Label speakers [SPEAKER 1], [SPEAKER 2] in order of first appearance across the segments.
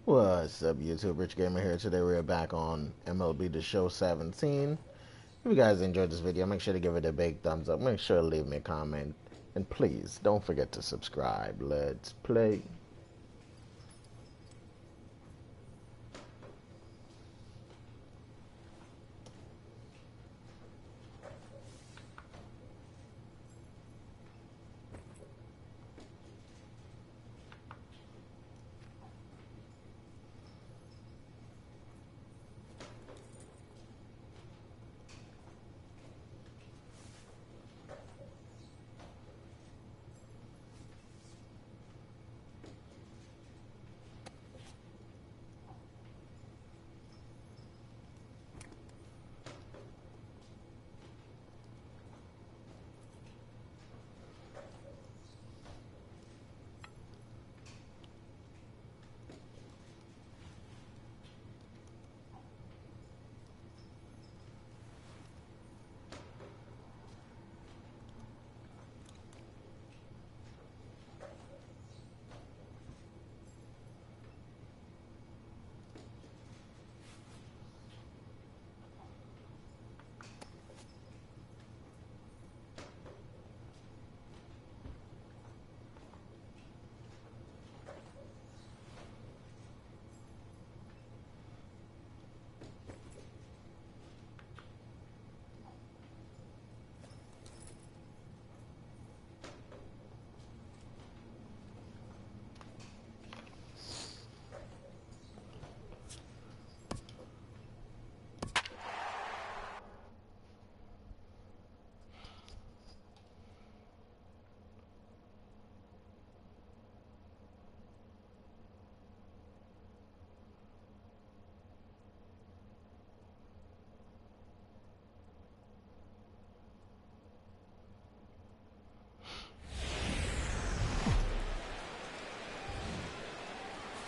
[SPEAKER 1] What's up, YouTube? Rich Gamer here. Today we are back on MLB The Show 17. If you guys enjoyed this video, make sure to give it a big thumbs up. Make sure to leave me a comment. And please, don't forget to subscribe. Let's play.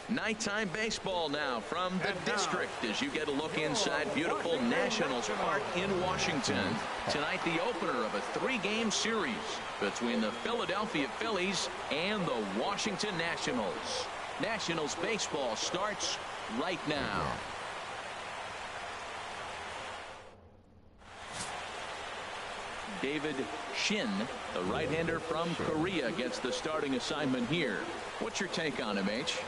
[SPEAKER 2] Nighttime baseball now from the district as you get a look inside beautiful Nationals Park in Washington. Tonight, the opener of a three-game series between the Philadelphia Phillies and the Washington Nationals. Nationals baseball starts right now. David Shin, the right-hander from Korea, gets the starting assignment here. What's your take on him, H?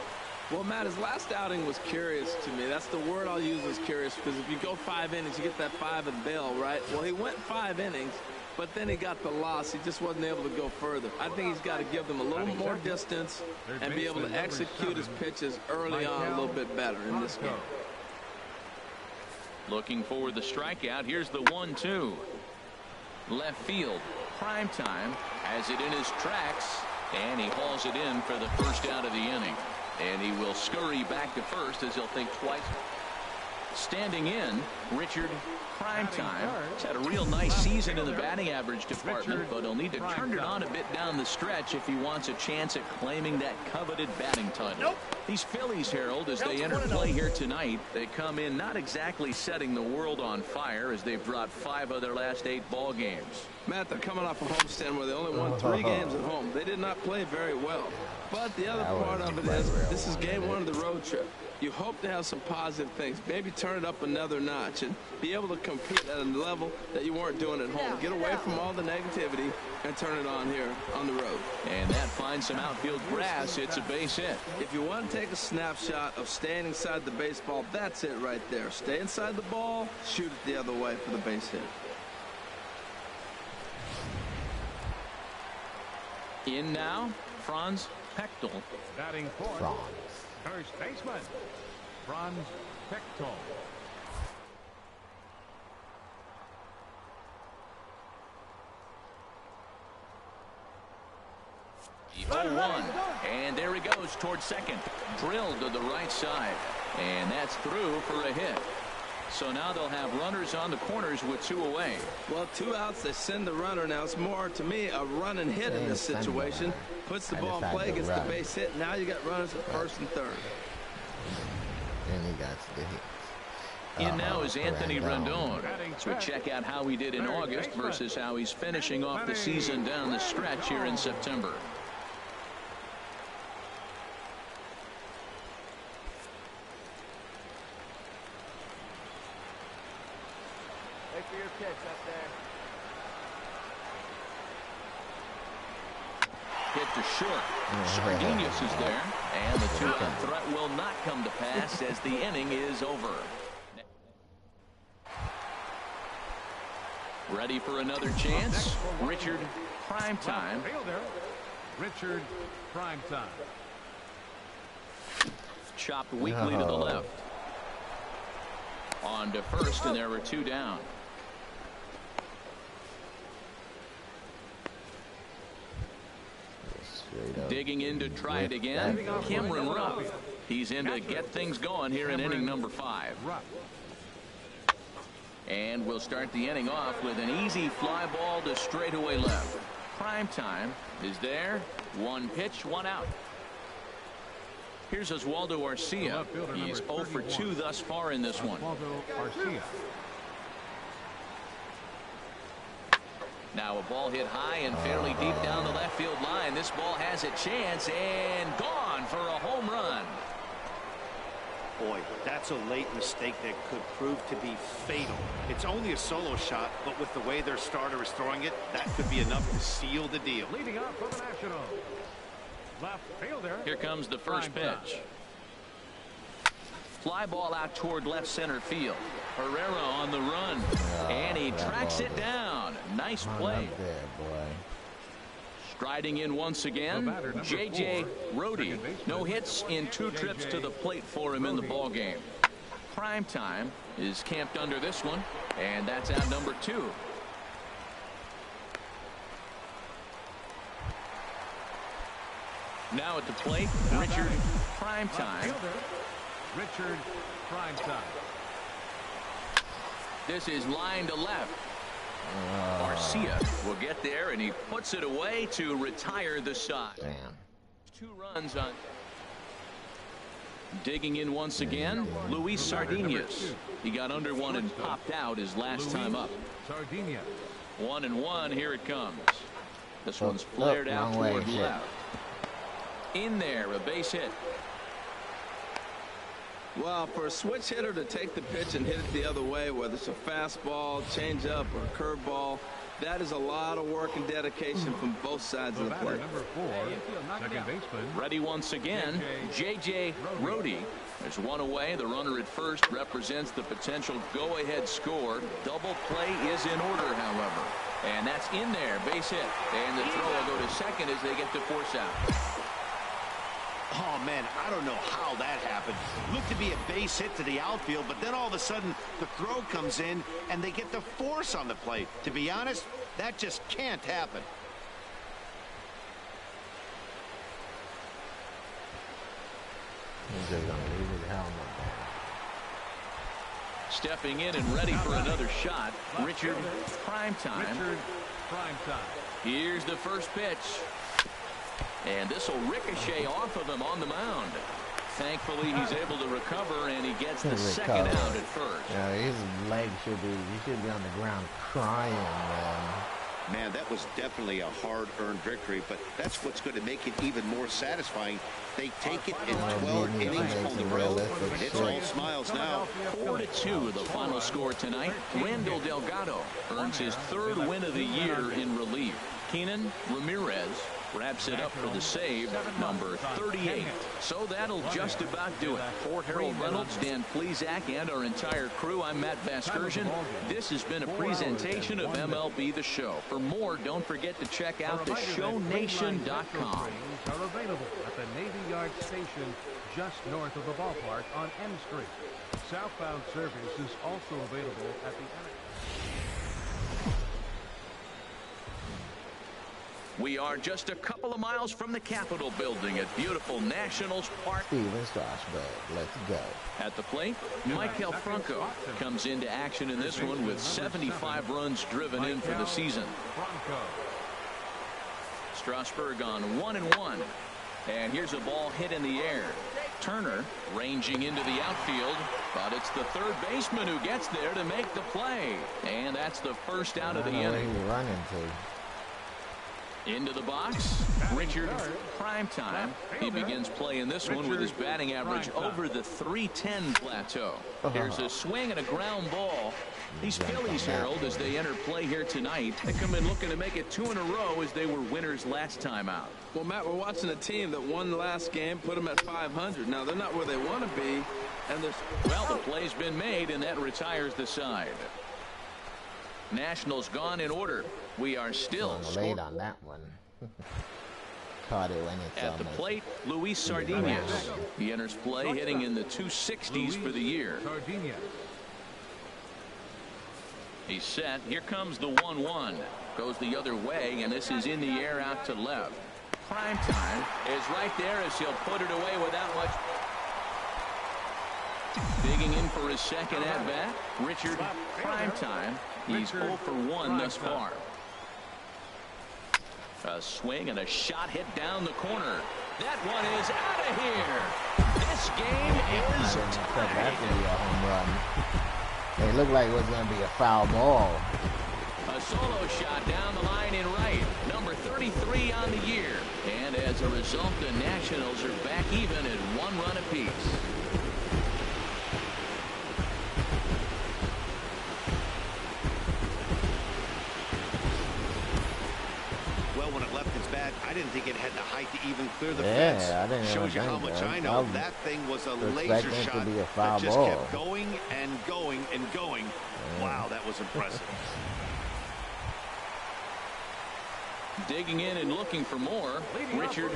[SPEAKER 3] Well, Matt, his last outing was curious to me. That's the word I'll use, is curious, because if you go 5 innings, you get that 5 and bail, right? Well, he went 5 innings, but then he got the loss. He just wasn't able to go further. I think he's got to give them a little more distance and be able to execute his pitches early on a little bit better in this game.
[SPEAKER 2] Looking for the strikeout. Here's the 1-2. Left field. Prime time has it in his tracks, and he hauls it in for the first out of the inning. And he will scurry back to first as he'll think twice. Standing in, Richard Primetime. He's had a real nice season in the batting average department, but he'll need to turn it on a bit down the stretch if he wants a chance at claiming that coveted batting title. These Phillies, Harold, as they enter play here tonight, they come in not exactly setting the world on fire as they've dropped 5 of their last 8 ball games.
[SPEAKER 3] Matt, they're coming off a homestand where they only won 3 games at home. They did not play very well. But the other part of it is this is game 1 of the road trip. You hope to have some positive things. Maybe turn it up another notch and be able to compete at a level that you weren't doing at home. Get away from all the negativity and turn it on here on the road.
[SPEAKER 2] And that finds some outfield grass. It's a base hit.
[SPEAKER 3] If you want to take a snapshot of staying inside the baseball, that's it right there. Stay inside the ball, shoot it the other way for the base hit.
[SPEAKER 2] In now, Franz Pechtel.
[SPEAKER 4] Batting fourth, first baseman, Franz Pechtel.
[SPEAKER 2] The 0-1, and there he goes towards second. Drilled to the right side, and that's through for a hit. So now they'll have runners on the corners with 2 away.
[SPEAKER 3] Well, 2 outs, they send the runner. Now it's more, to me, a run and hit in this situation. Puts the ball in play, gets the base hit. Now you got runners at first and third.
[SPEAKER 1] And he got the hit.
[SPEAKER 2] In now is Anthony Rendon. So check out how he did in August versus how he's finishing off the season down the stretch here in September.
[SPEAKER 5] for your pitch up there.
[SPEAKER 2] Hit to short. Sardinius is there, and the two-run threat will not come to pass as the inning is over. Ready for another chance? Richard Primetime.
[SPEAKER 4] Richard Primetime.
[SPEAKER 2] Chopped weakly to the left. On to first, and there were two down. Digging in to try it again, Cameron Rupp. He's in to get things going here in inning number 5. And we'll start the inning off with an easy fly ball to straightaway left. Primetime is there. One pitch, one out. Here's Oswaldo Arcia. He's 0 for 2 thus far in this one. Now a ball hit high and fairly deep down the left field line. This ball has a chance and gone for a home run.
[SPEAKER 6] Boy, that's a late mistake that could prove to be fatal. It's only a solo shot, but with the way their starter is throwing it, that could be enough to seal the deal.
[SPEAKER 4] Leading up for the Nationals, left fielder.
[SPEAKER 2] Here comes the first pitch. Fly ball out toward left center field. Herrera on the run, and he tracks it down. Nice play. Striding in once again, J.J. Rhodey. No hits in 2 trips to the plate for him in the ballgame. Primetime is camped under this one, and that's out number 2. Now at the plate, Richard Primetime.
[SPEAKER 4] Richard Primetime.
[SPEAKER 2] This is line to left. Arcia will get there, and he puts it away to retire the side.
[SPEAKER 1] Damn.
[SPEAKER 2] 2 runs on. Digging in once again, Luis Sardinius. He got under one and popped out his last time up.
[SPEAKER 4] Sardinius.
[SPEAKER 2] 1-1. Here it comes. This one's flared out toward left. In there, a base hit.
[SPEAKER 3] Well, for a switch hitter to take the pitch and hit it the other way, whether it's a fastball, changeup, or a curveball, that is a lot of work and dedication from both sides of the plate.
[SPEAKER 4] Number 4, second baseman.
[SPEAKER 2] Ready once again, J.J. Rhodey. There's one away. The runner at first represents the potential go-ahead score. Double play is in order, however. And that's in there, base hit. And the throw will go to second as they get to force out.
[SPEAKER 6] Oh, man, I don't know how that happened. Looked to be a base hit to the outfield, but then all of a sudden the throw comes in and they get the force on the plate. To be honest, that just can't happen.
[SPEAKER 1] He's just gonna leave his helmet there.
[SPEAKER 2] Stepping in and ready for another shot, Richard Primetime.
[SPEAKER 4] Richard Primetime.
[SPEAKER 2] Here's the first pitch. And this will ricochet off of him on the mound. Thankfully, he's able to recover, and he gets the second out at first.
[SPEAKER 1] Yeah, his leg should be on the ground crying, man.
[SPEAKER 6] Man, that was definitely a hard-earned victory, but that's what's going to make it even more satisfying. They take it in 12 innings on the road, and it's all smiles now.
[SPEAKER 2] 4-2, the final score tonight. Randall Delgado earns his 3rd win of the year in relief. Keenan Ramirez wraps it up for the save, number 38. So that'll just about do it. For Harold Reynolds, Dan Plesac, and our entire crew, I'm Matt Vasgersian. This has been a presentation of MLB The Show. For more, don't forget to check out theshownation.com.
[SPEAKER 4] Are available at the Navy Yard Station just north of the ballpark on M Street. Southbound service is also available at the
[SPEAKER 2] We are just a couple of miles from the Capitol building at beautiful Nationals Park.
[SPEAKER 1] Steven Strasburg, let's go.
[SPEAKER 2] At the plate, Maikel Franco comes into action in this one with 75 runs driven in for the season. Strasburg on 1-1. And here's a ball hit in the air. Turner ranging into the outfield, but it's the 3rd baseman who gets there to make the play. And that's the first out of the inning.
[SPEAKER 1] Where he running to?
[SPEAKER 2] Into the box, Richard Primetime. He begins playing this one with his batting average over the .310 plateau. Here's a swing and a ground ball. These Phillies, Harold, as they enter play here tonight, they come in looking to make it 2 in a row as they were winners last time out.
[SPEAKER 3] Well, Matt, we're watching a team that won the last game, put them at 500. Now, they're not where they want to be. And there's
[SPEAKER 2] well, the play's been made, and that retires the side. Nationals gone in order. We are still
[SPEAKER 1] late on that one. Caught it when it's
[SPEAKER 2] at the plate. Luis Sardinas. He enters play hitting in the 260s for the year. He's set. Here comes the 1-1. Goes the other way, and this is in the air out to left. Primetime is right there as he'll put it away without much. Digging in for his second at bat, Richard Primetime. He's 0 for 1 thus far. A swing and a shot hit down the corner. That one is out of here. This game is tied.
[SPEAKER 1] A home run. It looked like it was going to be a foul ball.
[SPEAKER 2] A solo shot down the line in right. Number 33 on the year. And as a result, the Nationals are back even at 1 run apiece.
[SPEAKER 6] I didn't think it had the height to even clear the fence.
[SPEAKER 1] I didn't
[SPEAKER 6] Shows you how much I know. That thing was a laser shot that just kept going and going and going. Wow, that was impressive.
[SPEAKER 2] Digging in and looking for more, Richard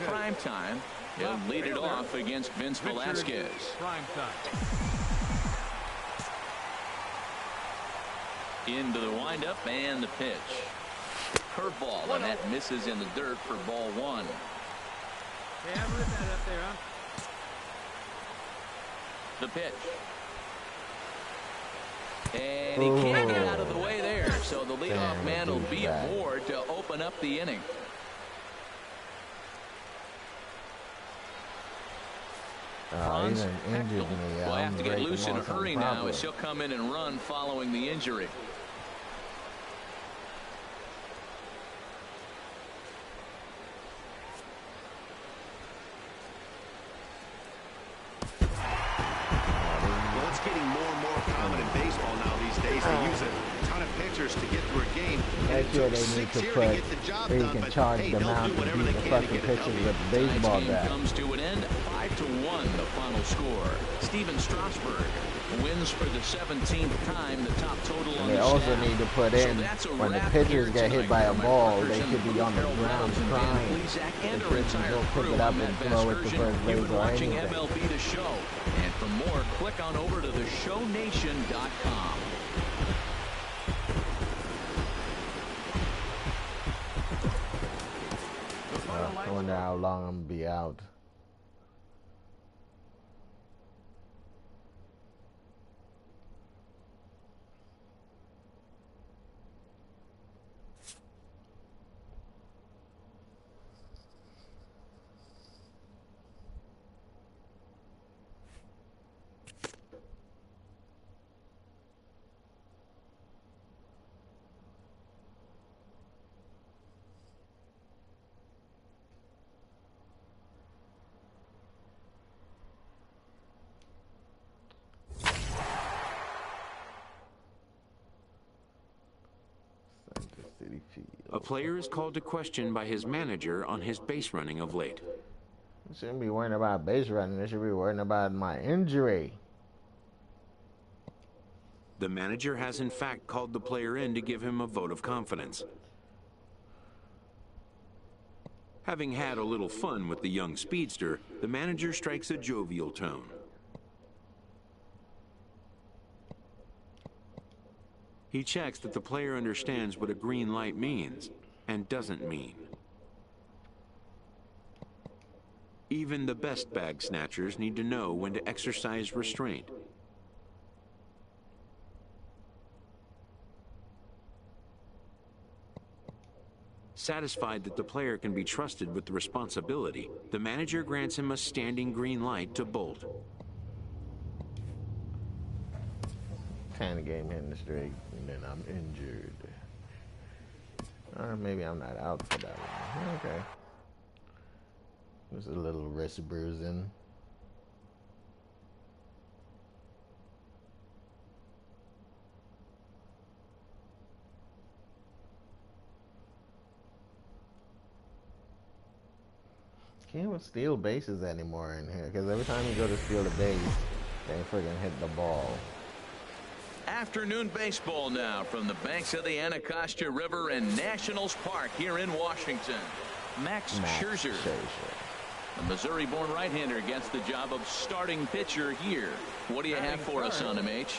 [SPEAKER 2] Primetime. He'll lead it off against Vince Velasquez. Into the windup and the pitch. Curveball, and that misses in the dirt for ball 1.
[SPEAKER 5] Hey, I lit that up there, huh?
[SPEAKER 2] The pitch. And he can't get out of the way there, so the leadoff man will be aboard to open up the inning. Franz Heckel will have to get loose in a hurry now as he'll come in and run following the injury.
[SPEAKER 6] To get through a game.
[SPEAKER 1] Next year they need to put where you can charge them out and beat the fucking pitchers with the baseball bat.
[SPEAKER 2] Comes to an end, 5-1 the final score. Steven Strasburg wins for the 17th time, the top total on the
[SPEAKER 1] staff.
[SPEAKER 2] They also
[SPEAKER 1] need to put in when the pitchers get hit by a ball, they should be on the ground crying. The pitchers don't pick it up and throw it to first base or anything.
[SPEAKER 2] MLB The Show. And for more, click on over to theshownation.com.
[SPEAKER 1] I wonder how long I'm going to be out.
[SPEAKER 7] A player is called to question by his manager on his base running of late.
[SPEAKER 1] I shouldn't be worrying about base running. I should be worrying about my injury.
[SPEAKER 7] The manager has in fact called the player in to give him a vote of confidence. Having had a little fun with the young speedster, the manager strikes a jovial tone. He checks that the player understands what a green light means and doesn't mean. Even the best bag snatchers need to know when to exercise restraint. Satisfied that the player can be trusted with the responsibility, the manager grants him a standing green light to bolt.
[SPEAKER 1] 10 game hitting straight, and then I'm injured. Or maybe I'm not out for that one. Okay. Just a little wrist bruising. Can't even steal bases anymore in here, because every time you go to steal the base, they friggin' hit the ball.
[SPEAKER 2] Afternoon baseball now from the banks of the Anacostia River in Nationals Park here in Washington. Max Scherzer. The Missouri-born right-hander gets the job of starting pitcher here. What do you have for us on him, H?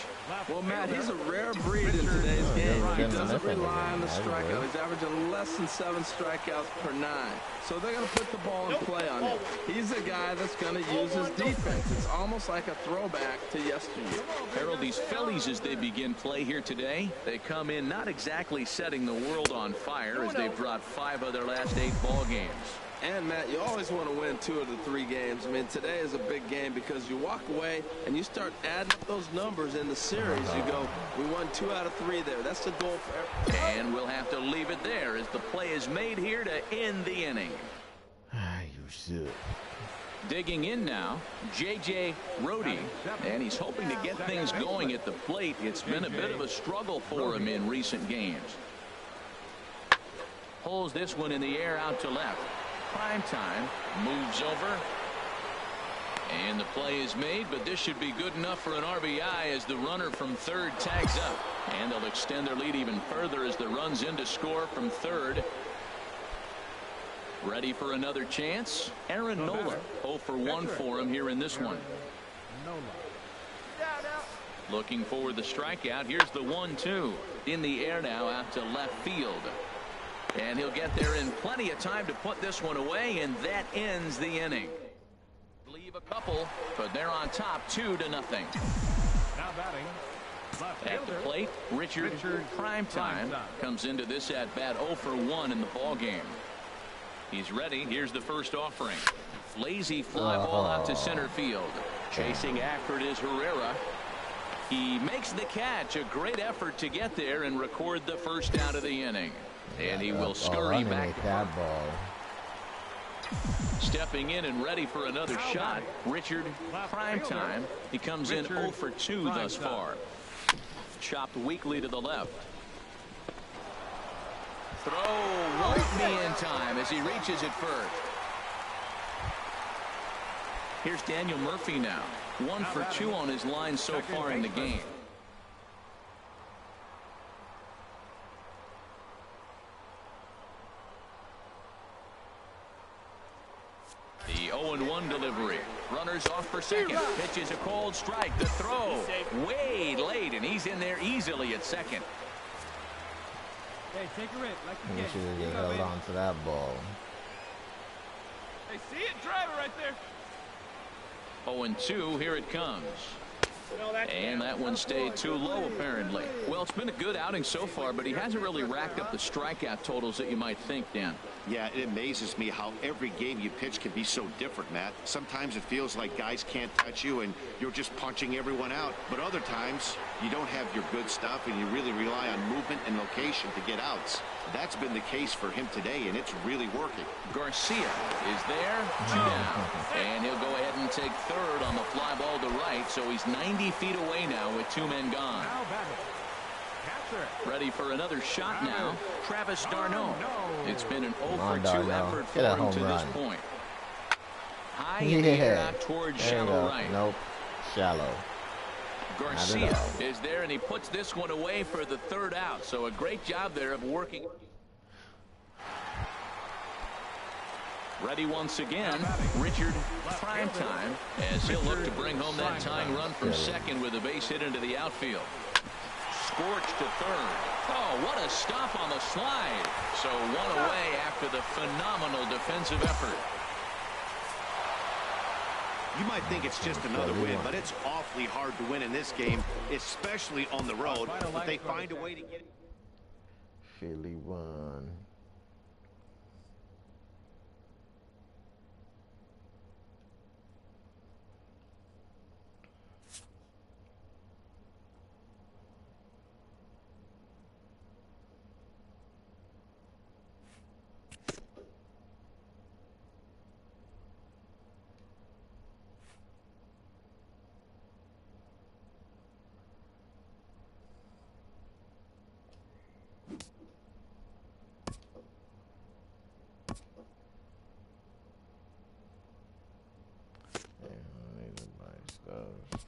[SPEAKER 3] Well, Matt, he's a rare breed in today's game. He doesn't rely on the strikeout. He's averaging less than 7 strikeouts per 9. So they're going to put the ball in play on him. He's a guy that's going to use his defense. It's almost like a throwback to yesteryear.
[SPEAKER 2] Harold, these Phillies, as they begin play here today, they come in not exactly setting the world on fire, as they've dropped 5 of their last 8 ball games.
[SPEAKER 3] And, Matt, you always want to win 2 of the 3 games. I mean, today is a big game because you walk away and you start adding up those numbers in the series. You go, we won 2 out of 3 there. That's the goal for everyone.
[SPEAKER 2] And we'll have to leave it there as the play is made here to end the inning.
[SPEAKER 1] You should.
[SPEAKER 2] Digging in now, J.J. Rhodey, and he's hoping to get things going at the plate. It's been a bit of a struggle for him in recent games. Pulls this one in the air out to left. Prime time moves over, and the play is made, but this should be good enough for an RBI as the runner from third tags up, and they'll extend their lead even further as the runs in to score from third. Ready for another chance. Aaron Nola 0 for 1 for him here in this one. Looking for the strikeout. Here's the 1-2 in the air now out to left field. And he'll get there in plenty of time to put this one away, and that ends the inning. Leave a couple, but they're on top 2-0.
[SPEAKER 4] Now batting.
[SPEAKER 2] At the plate, Richard Primetime comes into this at bat 0 for 1 in the ball game. He's ready. Here's the first offering. Lazy fly ball out to center field. Chasing after it is Herrera. He makes the catch. A great effort to get there and record the first out of the inning. And he will scurry back.
[SPEAKER 1] That ball.
[SPEAKER 2] Stepping in and ready for another shot, Richard Primetime. He comes in 0 for 2 thus far. Chopped weakly to the left. Throw won't be in time as he reaches it first. Here's Daniel Murphy now. 1 for 2 on his line so far in the game. The 0-1 delivery. Runners off for second. Pitch is a cold strike. The throw way late, and he's in there easily at second.
[SPEAKER 5] Hey, take a rip like you
[SPEAKER 1] He should
[SPEAKER 5] can.
[SPEAKER 1] have held on to that ball.
[SPEAKER 5] Hey, see it? Drive it right there.
[SPEAKER 2] 0-2. Here it comes. And that one stayed too low, apparently. Well, it's been a good outing so far, but he hasn't really racked up the strikeout totals that you might think, Dan.
[SPEAKER 6] Yeah, it amazes me how every game you pitch can be so different, Matt. Sometimes it feels like guys can't touch you and you're just punching everyone out. But other times, you don't have your good stuff and you really rely on movement and location to get outs. That's been the case for him today, and it's really working.
[SPEAKER 2] Garcia is there, 2 down. And he'll go ahead and take third on the fly ball to right, so he's 90 feet away now with 2 men gone.
[SPEAKER 4] Now batting. Catcher.
[SPEAKER 2] Ready for another shot now, Travis d'Arnaud. It's been an 0 for 2
[SPEAKER 1] D'Arnaud.
[SPEAKER 2] effort for
[SPEAKER 1] Get a
[SPEAKER 2] him
[SPEAKER 1] home
[SPEAKER 2] to this
[SPEAKER 1] run.
[SPEAKER 2] point. High in the air out towards
[SPEAKER 1] There you
[SPEAKER 2] shallow
[SPEAKER 1] go.
[SPEAKER 2] right.
[SPEAKER 1] Nope. Shallow.
[SPEAKER 2] Garcia is there, and he puts this one away for the third out. So a great job there of working. Ready once again, Richard Primetime, as he'll look to bring home that tying run from second with a base hit into the outfield. Scorched to third. Oh, what a stop on the slide. So 1 away after the phenomenal defensive effort.
[SPEAKER 6] You might think it's just another win, but it's awfully hard to win in this game, especially on the road. But they find a way to get it.
[SPEAKER 1] Philly won. goes.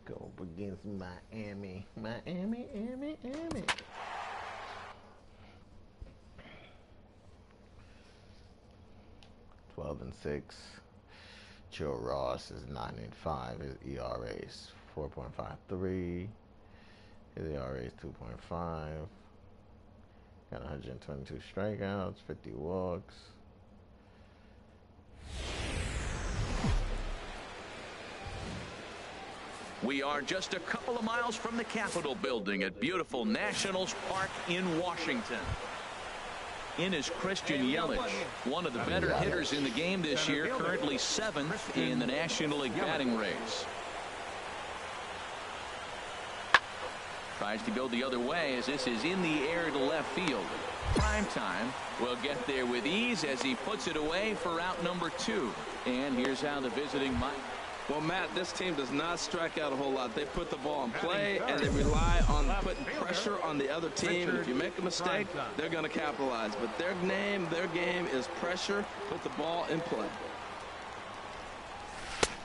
[SPEAKER 1] Go up against Miami. Miami. 12-6. Joe Ross is 9-5. His ERA is 4.53. His ERA is 2.5. Got 122 strikeouts, 50 walks.
[SPEAKER 2] We are just a couple of miles from the Capitol building at beautiful Nationals Park in Washington. In is Christian Yelich, one of the better hitters in the game this year, currently 7th in the National League batting race. Tries to go the other way as this is in the air to left field. Primetime will get there with ease as he puts it away for out number 2. And here's how the visiting Mike.
[SPEAKER 3] Well, Matt, this team does not strike out a whole lot. They put the ball in play, and they rely on putting pressure on the other team. And if you make a mistake, they're going to capitalize. But their game is pressure, put the ball in play.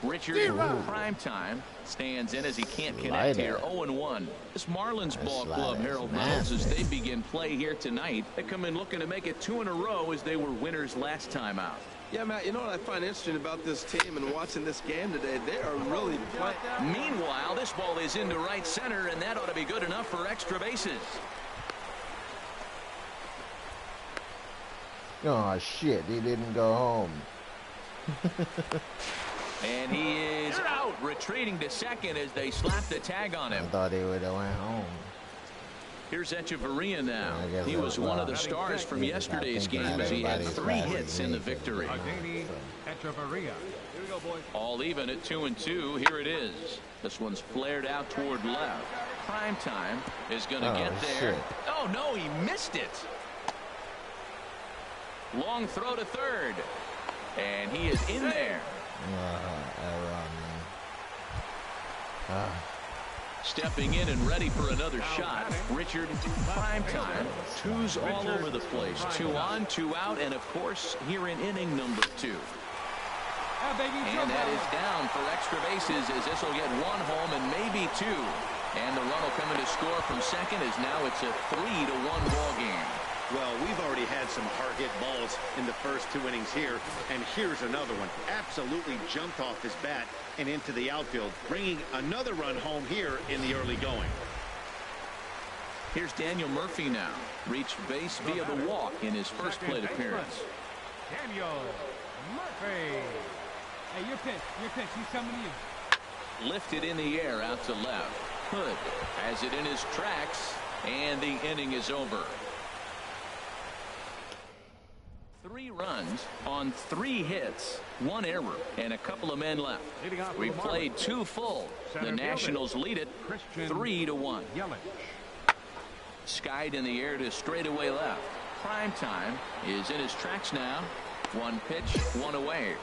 [SPEAKER 2] Richard, Primetime, stands in as he can't connect here. 0-1. This Marlins ball club, Harold Reynolds, as they begin play here tonight. They come in looking to make it 2 in a row as they were winners last time out.
[SPEAKER 3] Yeah, Matt, you know what I find interesting about this team and watching this game today? They are really playing.
[SPEAKER 2] Meanwhile, this ball is into right center, and that ought to be good enough for extra bases.
[SPEAKER 1] Oh, shit. He didn't go home.
[SPEAKER 2] And he is out, retreating to second as they slap the tag on him.
[SPEAKER 1] I thought he would have went home.
[SPEAKER 2] Here's Echeverria now. He was one of the stars from yesterday's game as he had 3 hits in the victory. All even at 2-2. Here it is. This one's flared out toward left. Primetime is going to get there.
[SPEAKER 1] Shit.
[SPEAKER 2] Oh, no, he missed it. Long throw to third. And he is in there. Stepping in and ready for another shot. Richard, Primetime. 2s all over the place. 2 on, 2 out, and of course, here in inning number 2. And that is down for extra bases as this will get 1 home and maybe 2. And the run will come in to score from second as now it's a 3-1 ball game.
[SPEAKER 6] Well, we've already had some hard-hit balls in the first 2 innings here, and here's another one. Absolutely jumped off his bat and into the outfield, bringing another run home here in the early going.
[SPEAKER 2] Here's Daniel Murphy now. Reached base via the walk in his first plate appearance.
[SPEAKER 5] Daniel Murphy. Hey, your pitch. He's coming to you.
[SPEAKER 2] Lifted in the air out to left. Hood has it in his tracks, and the inning is over. 3 runs on 3 hits, 1 error, and a couple of men left. We've played 2 full. The Nationals lead it 3-1. Skied in the air to straightaway left. Primetime is in his tracks now. 1 pitch, 1 away.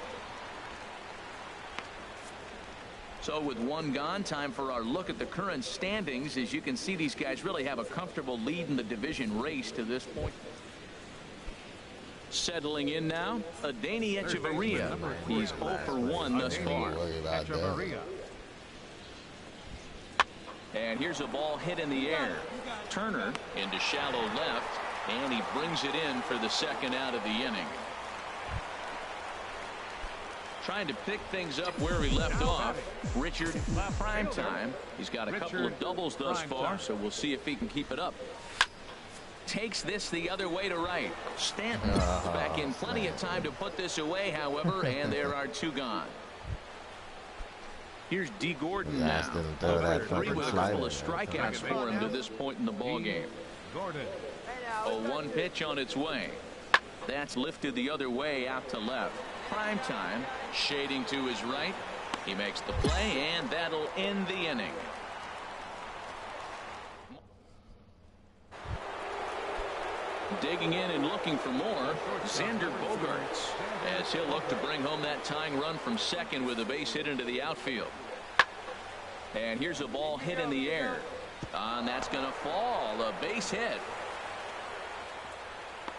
[SPEAKER 2] So with 1 gone, time for our look at the current standings. As you can see, these guys really have a comfortable lead in the division race to this point. Settling in now, Adeiny Echeverria. He's 0 for 1 thus far.
[SPEAKER 4] Echeverria.
[SPEAKER 2] And here's a ball hit in the air. Turner into shallow left, and he brings it in for the second out of the inning. Trying to pick things up where he left off. Richard Primetime. He's got a couple of doubles thus far, so we'll see if he can keep it up. Takes this the other way to right. Stanton back in plenty of time to put this away, however, and there are 2 gone. Here's D. Gordon now. 0-3 with a couple of strikeouts for him to this point in the ball game.
[SPEAKER 4] Gordon.
[SPEAKER 2] A 1 pitch on its way. That's lifted the other way out to left. Primetime shading to his right. He makes the play, and that'll end the inning. Digging in and looking for more, Xander Bogaerts, as he'll look to bring home that tying run from second with a base hit into the outfield. And here's a ball hit in the air. And that's going to fall. A base hit.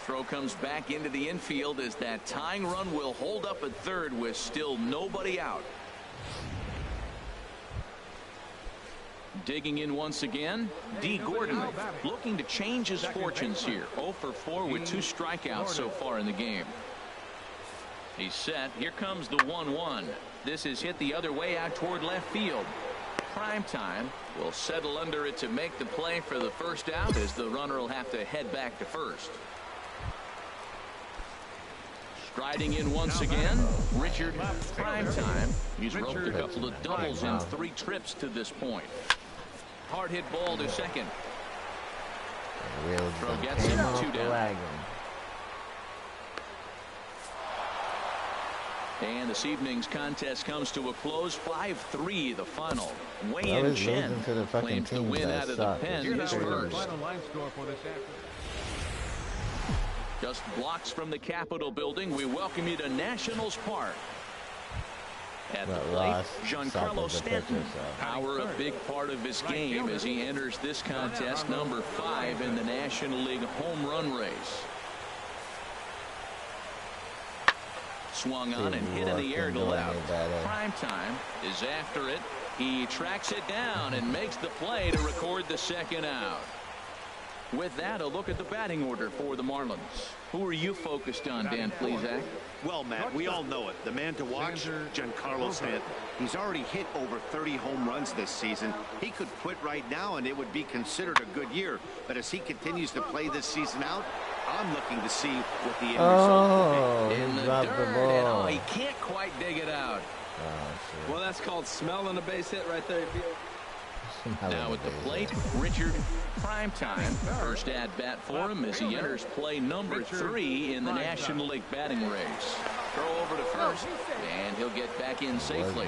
[SPEAKER 2] Throw comes back into the infield as that tying run will hold up at third with still nobody out. Digging in once again, D. Gordon looking to change his fortunes here. 0 for 4 with 2 strikeouts so far in the game. He's set. Here comes the 1-1. This is hit the other way out toward left field. Primetime will settle under it to make the play for the first out, as the runner will have to head back to first. Striding in once again, Richard Primetime. He's roped a couple of doubles in 3 trips to this point. Hard hit ball to second. Throw gets him 2 down. And this evening's contest comes to a close. 5-3 the final. Wei-Yin Chen claims the win out of the pen. His first. Just blocks from the Capitol building, we welcome you to Nationals Park. At the plate, Giancarlo Stanton. Power a big part of his game as he enters this contest, number 5 in the National League home run race. Swung on and hit in the air to left. Primetime is after it. He tracks it down and makes the play to record the second out. With that, a look at the batting order for the Marlins. Who are you focused on, Dan Plesac?
[SPEAKER 6] Well, Matt, we all know it. The man to watch, Giancarlo Stanton. He's already hit over 30 home runs this season. He could quit right now, and it would be considered a good year. But as he continues to play this season out, I'm looking to see what the end result will be.
[SPEAKER 2] In the dirt, and he can't quite dig it out.
[SPEAKER 3] Well, that's called smelling a base hit right there.
[SPEAKER 2] Now at the plate, Richard Primetime. First at bat for him as he enters play number 3 in the National League batting race. Throw over to first, and he'll get back in safely.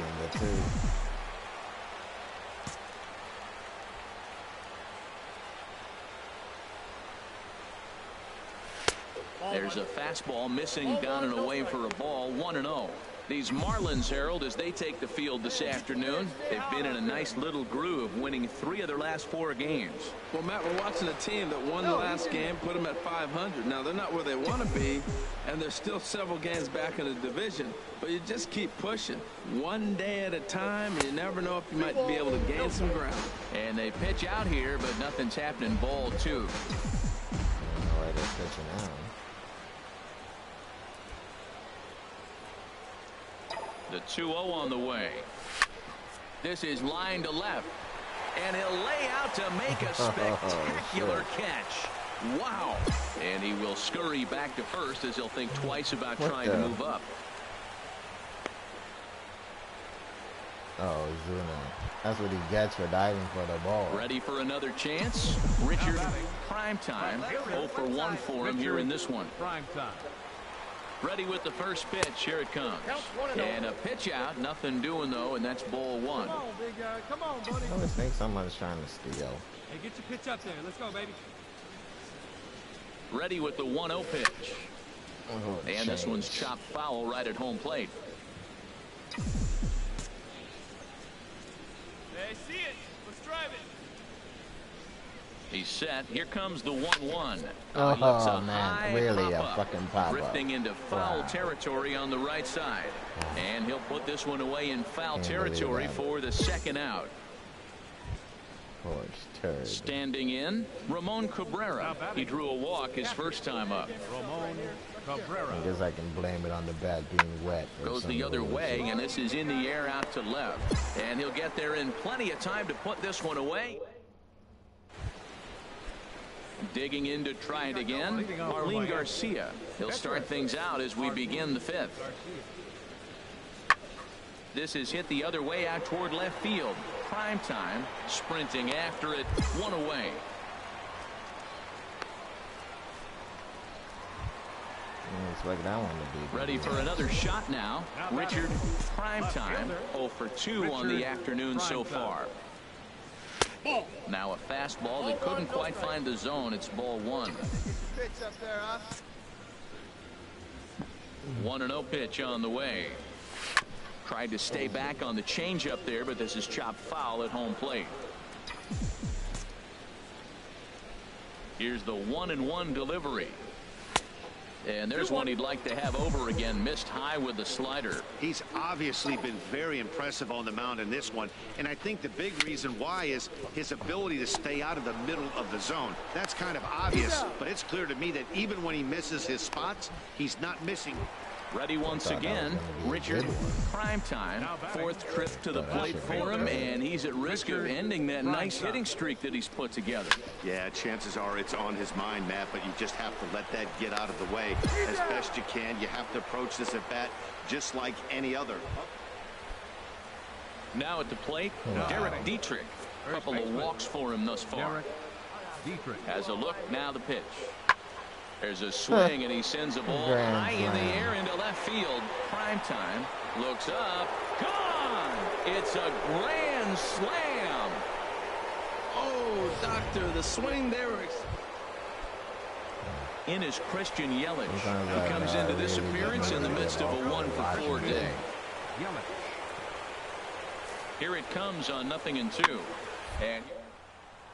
[SPEAKER 2] There's a fastball missing down and away for a ball. 1-0. These Marlins, Harold, as they take the field this afternoon, they've been in a nice little groove, winning 3 of their last 4 games.
[SPEAKER 3] Well, Matt, we're watching a team that won the last game, put them at 500. Now, they're not where they want to be, and there's still several games back in the division. But you just keep pushing one day at a time, and you never know if you might be able to gain some ground.
[SPEAKER 2] And they pitch out here, but nothing's happening. Ball 2.
[SPEAKER 1] I don't know why they're pitching out.
[SPEAKER 2] The 2-0 on the way. This is line to left. And he'll lay out to make a spectacular catch. Wow. And he will scurry back to first as he'll think twice about trying to move up.
[SPEAKER 1] Oh, he's doing that. That's what he gets for diving for the ball.
[SPEAKER 2] Ready for another chance? Richard Primetime. 0 for 1 for him here in this one.
[SPEAKER 4] Primetime.
[SPEAKER 2] Ready with the first pitch. Here it comes. And a pitch out. Nothing doing, though, and that's ball 1.
[SPEAKER 5] Come on, big guy. Come on, buddy.
[SPEAKER 1] I always think someone's trying to steal.
[SPEAKER 5] Hey, get your pitch up there. Let's go, baby.
[SPEAKER 2] Ready with the 1-0 pitch. And this one's chopped foul right at home plate.
[SPEAKER 5] Hey, see it. Let's drive it.
[SPEAKER 2] He's set. Here comes the 1-1.
[SPEAKER 1] Oh, man. Really a fucking pop-up.
[SPEAKER 2] Drifting into foul territory on the right side. And he'll put this one away in foul territory for the second out. Standing in, Ramon Cabrera. He drew a walk his first time up.
[SPEAKER 4] Ramon Cabrera.
[SPEAKER 1] I guess I can blame it on the bat being wet.
[SPEAKER 2] Goes the other way, and this is in the air out to left. And he'll get there in plenty of time to put this one away. Digging in to try it again, Marlene Garcia. He'll start things out as we begin the fifth. This is hit the other way out toward left field. Prime time, sprinting after it, one away.
[SPEAKER 1] Expect that one to be
[SPEAKER 2] ready for another shot now. Richard Primetime 0 for 2 on the afternoon so far. Now a fastball that couldn't quite find the zone. It's ball 1. 1-0 pitch on the way. Tried to stay back on the changeup there, but this is chopped foul at home plate. Here's the 1-1 delivery. And there's one he'd like to have over again. Missed high with the slider.
[SPEAKER 6] He's obviously been very impressive on the mound in this one. And I think the big reason why is his ability to stay out of the middle of the zone. That's kind of obvious, but it's clear to me that even when he misses his spots, he's not missing.
[SPEAKER 2] Ready once again, Richard Primetime. Fourth trip to the plate for him, and he's at risk of ending that nice hitting streak that he's put together.
[SPEAKER 6] Yeah, chances are it's on his mind, Matt, but you just have to let that get out of the way as best you can. You have to approach this at bat just like any other.
[SPEAKER 2] Now at the plate, Derek Dietrich. A couple of walks for him thus far. Has a look, now the pitch. There's a swing, and he sends a ball high in the air into left field. Primetime looks up. Gone! It's a grand slam.
[SPEAKER 3] Oh, doctor, the swing there.
[SPEAKER 2] In is Christian Yelich, who comes into this appearance in the midst of a 1-for-4 day. Here it comes on 0-2. And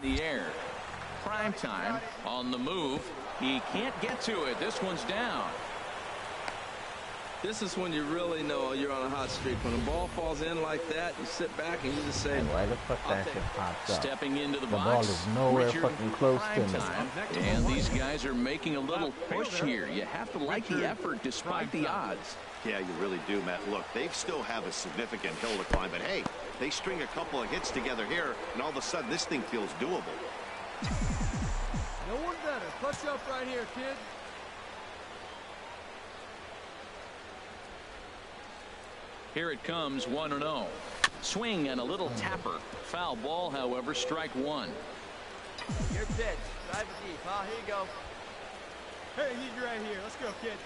[SPEAKER 2] the air. Primetime on the move. He can't get to it. This one's down.
[SPEAKER 3] This is when you really know you're on a hot streak. When a ball falls in like that, you sit back and you just say,
[SPEAKER 1] why the fuck that shit popped up?
[SPEAKER 2] Stepping into the box.
[SPEAKER 1] Ball is nowhere
[SPEAKER 2] Richard
[SPEAKER 1] fucking close to me.
[SPEAKER 2] And these guys are making a little push here. You have to like the effort despite the odds.
[SPEAKER 6] Yeah, you really do, Matt. Look, they still have a significant hill to climb, but hey, they string a couple of hits together here, and all of a sudden this thing feels doable.
[SPEAKER 5] No one better. Clutch up right here, kid.
[SPEAKER 2] Here it comes, 1-0. Swing and a little tapper. Foul ball, however, strike 1.
[SPEAKER 5] Your pitch. Drive it deep, huh? Here you go. Hey, he's right here. Let's go, kid.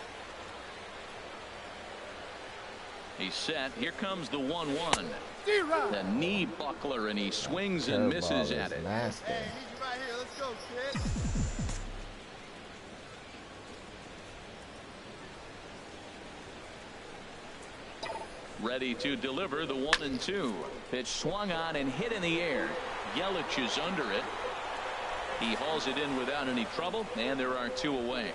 [SPEAKER 2] He's set. Here comes the 1-1. The knee buckler, and he swings and misses at it.
[SPEAKER 1] Nasty.
[SPEAKER 5] Hey, he's right here. Let's go, kid.
[SPEAKER 2] Ready to deliver the 1-2. Pitch swung on and hit in the air. Yelich is under it. He hauls it in without any trouble, and there are 2 away.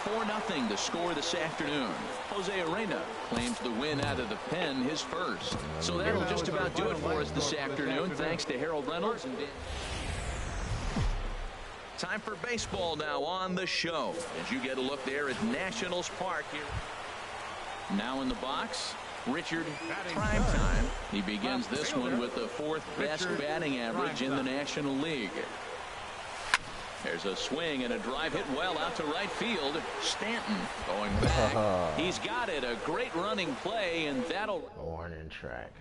[SPEAKER 2] (4-0) the score this afternoon. Jose Arena claims the win out of the pen, his first. So that'll just about do it for us this afternoon. Thanks to Harold Reynolds and Dan. Time for baseball now on the show as you get a look there at Nationals Park here. Now in the box, Richard Primetime. He begins this one with the 4th best batting average in the National League. There's a swing and a drive hit well out to right field. Stanton going back. He's got it. A great running play, and that'll...
[SPEAKER 1] Warning track.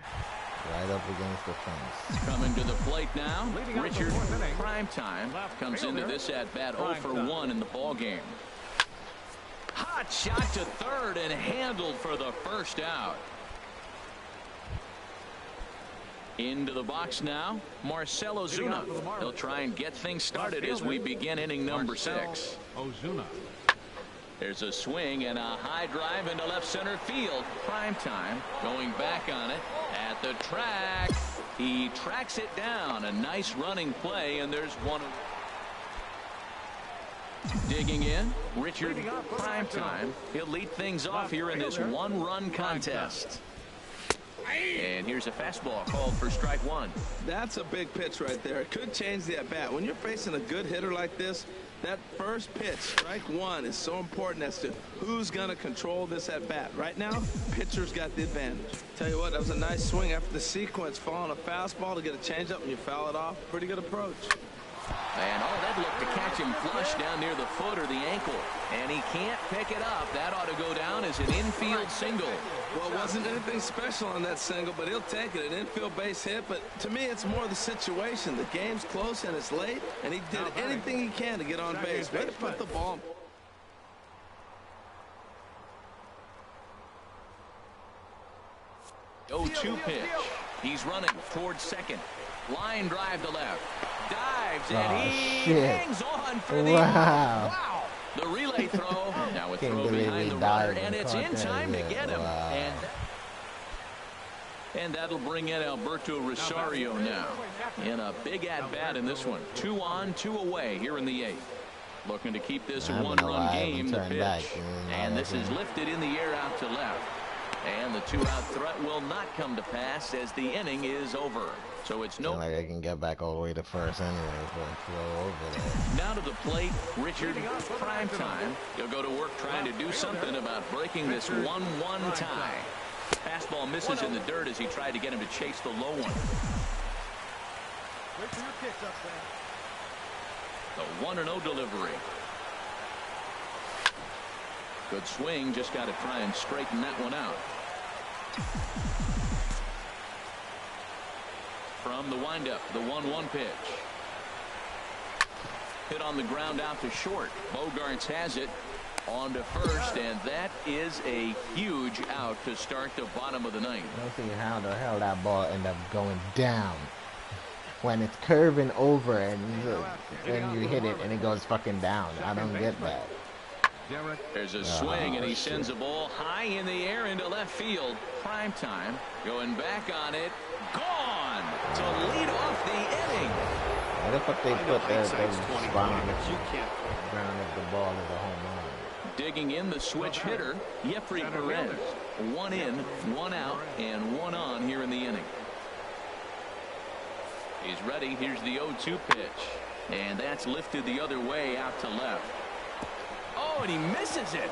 [SPEAKER 1] Right up against the fence.
[SPEAKER 2] Coming to the plate now, Richard Primetime comes into this at-bat 0 for 1 in the ballgame. Hot shot to third and handled for the first out. Into the box now, Marcell Ozuna. He'll try and get things started as we begin inning number 6. There's a swing and a high drive into left center field. Primetime going back on it at At the track, he tracks it down. A nice running play, and there's one. Digging in, Richard Primetime. He'll lead things off here in this one-run contest. And here's a fastball called for strike one.
[SPEAKER 3] That's a big pitch right there. It could change the at-bat. When you're facing a good hitter like this, that first pitch, strike one, is so important as to who's going to control this at-bat. Right now, pitcher's got the advantage. Tell you what, that was a nice swing after the sequence, following a fastball to get a changeup, and you foul it off. Pretty good approach.
[SPEAKER 2] And that looked to catch him flush down near the foot or the ankle. And he can't pick it up. That ought to go down as an infield single.
[SPEAKER 3] Well, it wasn't anything special on that single, but he'll take it. An infield base hit, but to me, it's more the situation. The game's close and it's late, and he did anything he can to get on base. Way to put the ball.
[SPEAKER 2] 0-2 pitch. He's running towards second. Line drive to left. Dives, and he hangs on for the wow. The relay throw. Now a throw behind the runner, and it's in time to get him. And that'll bring in Alberto Rosario now in a big at-bat in this one. 2 on, 2 away here in the 8th. Looking to keep this a one-run game, the pitch. And this is lifted in the air out to left. And the 2-out threat will not come to pass as the inning is over. So it's no.
[SPEAKER 1] Like I can get back all the way to first anyway, but throw over there.
[SPEAKER 2] Now to the plate, Richard Primetime. He'll go to work trying to do something about breaking this 1-1 tie. Fastball misses in the dirt as he tried to get him to chase the low one.
[SPEAKER 5] Wait for your pitch up there.
[SPEAKER 2] The 1-0 delivery. Good swing, just got to try and straighten that one out. From the windup, the 1-1 pitch. Hit on the ground out to short. Bogaerts has it on to first, and that is a huge out to start the bottom of the 9th.
[SPEAKER 1] I don't see how the hell that ball ended up going down when it's curving over and you hit it and it goes fucking down. I don't get that.
[SPEAKER 2] There's a swing, and he sends a ball high in the air into left field. Primetime going back on it. Gone to lead off the inning.
[SPEAKER 1] What the fuck they put there? They spot on it. You can't ground if the ball is a home run.
[SPEAKER 2] Digging in the switch hitter, Jeffrey Perez. 1 in, 1 out, and 1 on here in the inning. He's ready. Here's the 0-2 pitch. And that's lifted the other way out to left. Oh, and he misses it.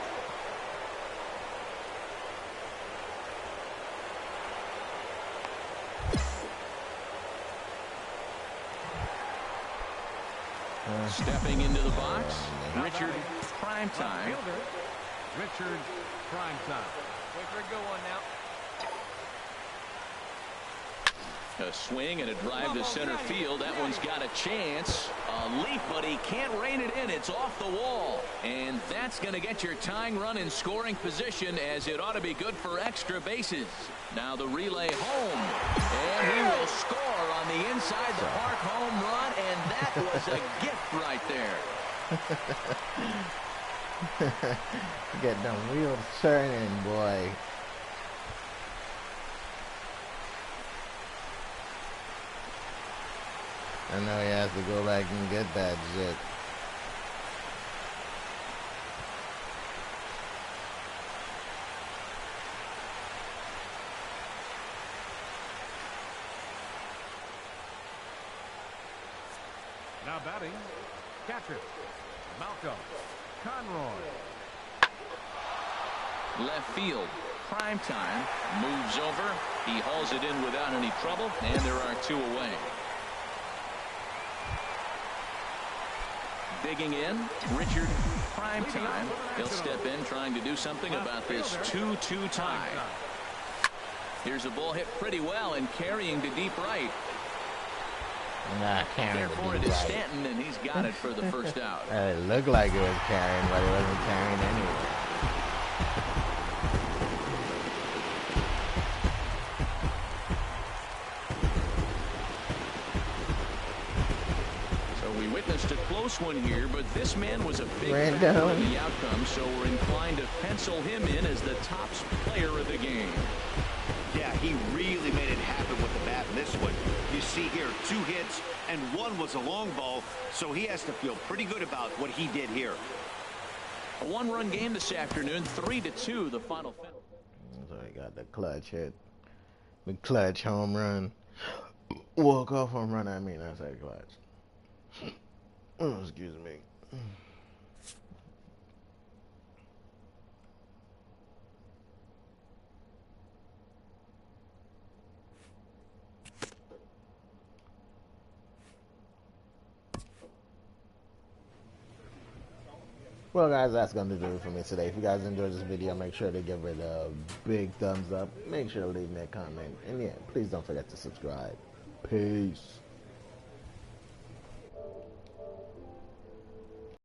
[SPEAKER 2] Stepping into the box, Richard Primetime.
[SPEAKER 4] Richard Primetime.
[SPEAKER 5] Wait for a good one now.
[SPEAKER 2] A swing and a drive to center field. That one's got a chance. A leap, but he can't rein it in. It's off the wall. And that's going to get your tying run in scoring position, as it ought to be good for extra bases. Now the relay home. And he will score on the inside the park home run. And that was a gift right there.
[SPEAKER 1] Get them wheels turning, boy. I know he has to go back and get that shit.
[SPEAKER 4] Now batting, catcher, Malcolm Conroy.
[SPEAKER 2] Left field, Primetime moves over. He hauls it in without any trouble, and there are 2 away. Digging in, Richard Primetime. He'll step in trying to do something about this 2-2 tie. Here's a ball hit pretty well and carrying to deep right.
[SPEAKER 1] Carrying
[SPEAKER 2] Therefore, it is Stanton, and he's got it for the first out.
[SPEAKER 1] It looked like it was carrying, but it wasn't carrying anyway.
[SPEAKER 2] Witnessed a close one here, but this man was a big
[SPEAKER 1] Random.
[SPEAKER 2] factor in the outcome, so we're inclined to pencil him in as the top player of the game.
[SPEAKER 6] Yeah, he really made it happen with the bat in this one. You see here 2 hits, and 1 was a long ball, so he has to feel pretty good about what he did here.
[SPEAKER 2] A 1-run game this afternoon, 3-2 the final.
[SPEAKER 1] So he got the clutch hit, the clutch home run, walk-off home run. I mean, I said clutch. Oh, excuse me. Well, guys, that's going to do it for me today. If you guys enjoyed this video, make sure to give it a big thumbs up. Make sure to leave me a comment. And yeah, please don't forget to subscribe. Peace.